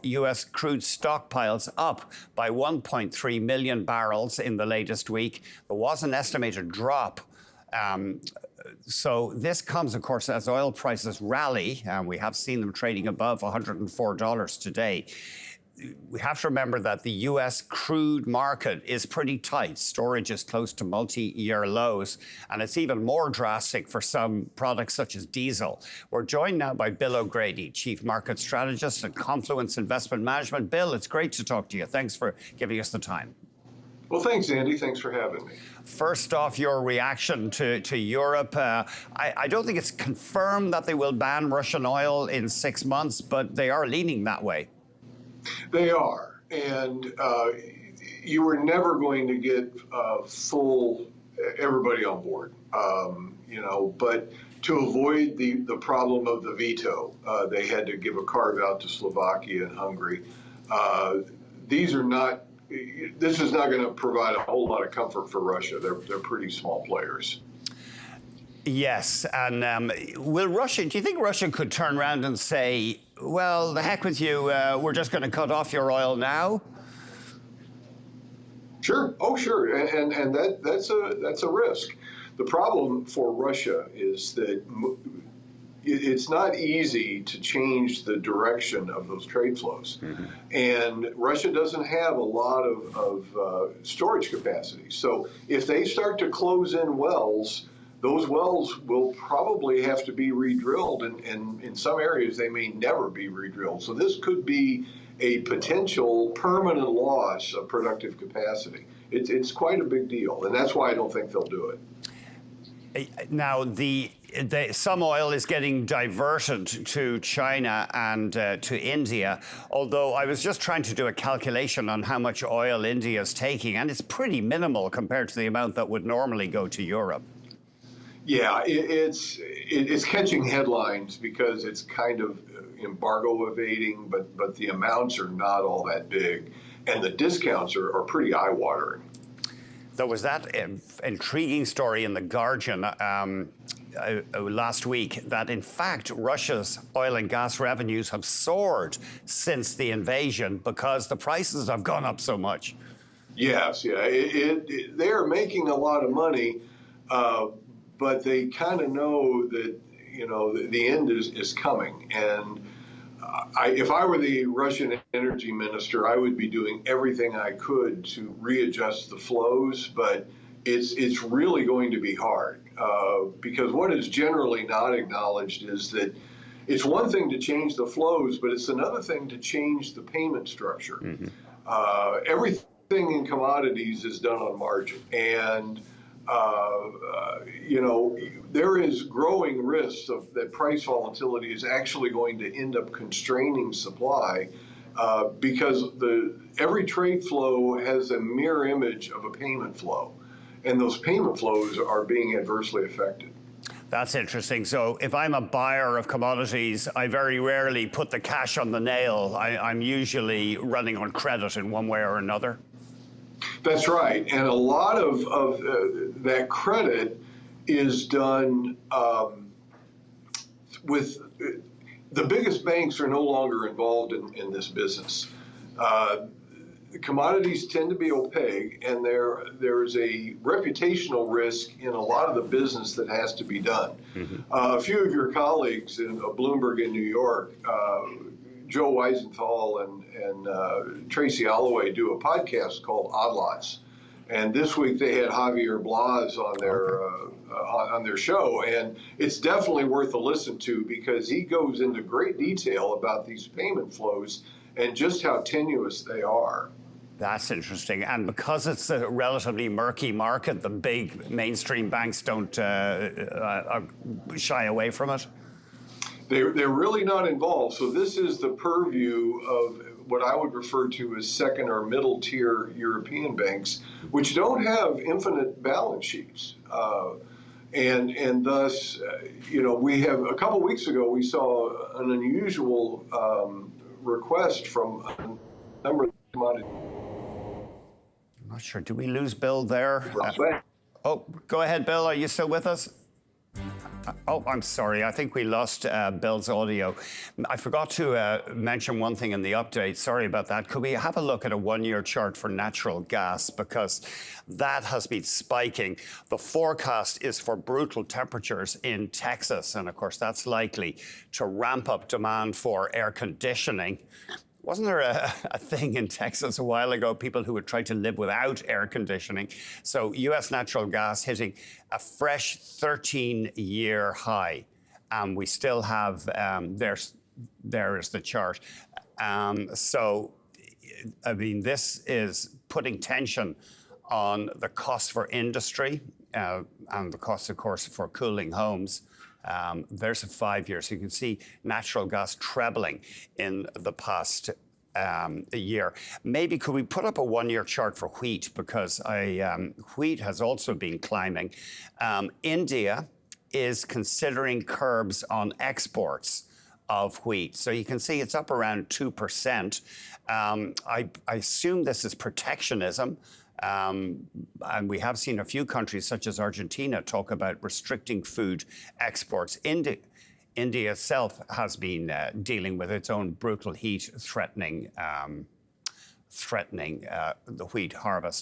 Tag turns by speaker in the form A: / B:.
A: U.S. crude stockpiles up by 1.3 million barrels in the latest week. There was an estimated drop. So this comes, of course, as oil prices rally, and we have seen them trading above $104 today. We have to remember that the U.S. crude market is pretty tight. Storage is close to multi-year lows, and it's even more drastic for some products such as diesel. We're joined now by Bill O'Grady, Chief Market Strategist at Confluence Investment Management. Bill, it's great to talk to you. Thanks for giving us the time.
B: Well, thanks, Andy. Thanks for having me.
A: First off, your reaction to Europe. I don't think it's confirmed that they will ban Russian oil in 6 months, but they are leaning that way.
B: They are, and you were never going to get full everybody on board, but to avoid the problem of the veto, they had to give a carve out to Slovakia and Hungary. This is not going to provide a whole lot of comfort for Russia. They're pretty small players.
A: Yes, and do you think Russia could turn around and say, well, the heck with you, we're just going to cut off your oil now?
B: Sure. Oh, sure. And that's a risk. The problem for Russia is that it's not easy to change the direction of those trade flows. Mm-hmm. And Russia doesn't have a lot of storage capacity. So if they start to close in wells, those wells will probably have to be re-drilled, and in some areas they may never be re-drilled. So this could be a potential permanent loss of productive capacity. It's quite a big deal, and that's why I don't think they'll do it.
A: Now, some oil is getting diverted to China and to India, although I was just trying to do a calculation on how much oil India is taking, and it's pretty minimal compared to the amount that would normally go to Europe.
B: Yeah, it's catching headlines because it's kind of embargo evading, but the amounts are not all that big, and the discounts are pretty eye-watering.
A: There was that intriguing story in The Guardian last week that, in fact, Russia's oil and gas revenues have soared since the invasion because the prices have gone up so much.
B: Yes, yeah, they're making a lot of money. But they kind of know that, the end is coming. And if I were the Russian energy minister, I would be doing everything I could to readjust the flows. But it's really going to be hard because what is generally not acknowledged is that it's one thing to change the flows, but it's another thing to change the payment structure. Mm-hmm. Everything in commodities is done on margin. And there is growing risks that price volatility is actually going to end up constraining supply because every trade flow has a mirror image of a payment flow, and those payment flows are being adversely affected.
A: That's interesting. So if I'm a buyer of commodities, I very rarely put the cash on the nail. I'm usually running on credit in one way or another.
B: That's right. And a lot of that credit is done with the biggest banks are no longer involved in this business. Commodities tend to be opaque, and there's a reputational risk in a lot of the business that has to be done. Mm-hmm. A few of your colleagues in Bloomberg in New York, Joe Weisenthal and Tracy Alloway do a podcast called Odd Lots, and this week they had Javier Blas on their show, and it's definitely worth a listen to because he goes into great detail about these payment flows and just how tenuous they are.
A: That's interesting, and because it's a relatively murky market, the big mainstream banks don't shy away from it.
B: They're really not involved. So this is the purview of what I would refer to as second or middle tier European banks, which don't have infinite balance sheets. And thus, we have a couple weeks ago, we saw an unusual request from a number of commodities.
A: I'm not sure. Did we lose Bill there? Oh, go ahead, Bill. Are you still with us? Oh, I'm sorry. I think we lost Bill's audio. I forgot to mention one thing in the update. Sorry about that. Could we have a look at a one-year chart for natural gas? Because that has been spiking. The forecast is for brutal temperatures in Texas. And of course, that's likely to ramp up demand for air conditioning. Wasn't there a thing in Texas a while ago, people who would try to live without air conditioning? So US natural gas hitting a fresh 13-year high. We still have, there is the chart. So, I mean, this is putting tension on the cost for industry and the cost, of course, for cooling homes. There's a 5 year. So you can see natural gas trebling in the past year. Maybe could we put up a one-year chart for wheat, because wheat has also been climbing. India is considering curbs on exports of wheat. So you can see it's up around 2%. I assume this is protectionism. And we have seen a few countries, such as Argentina, talk about restricting food exports. India itself has been dealing with its own brutal heat, threatening the wheat harvest.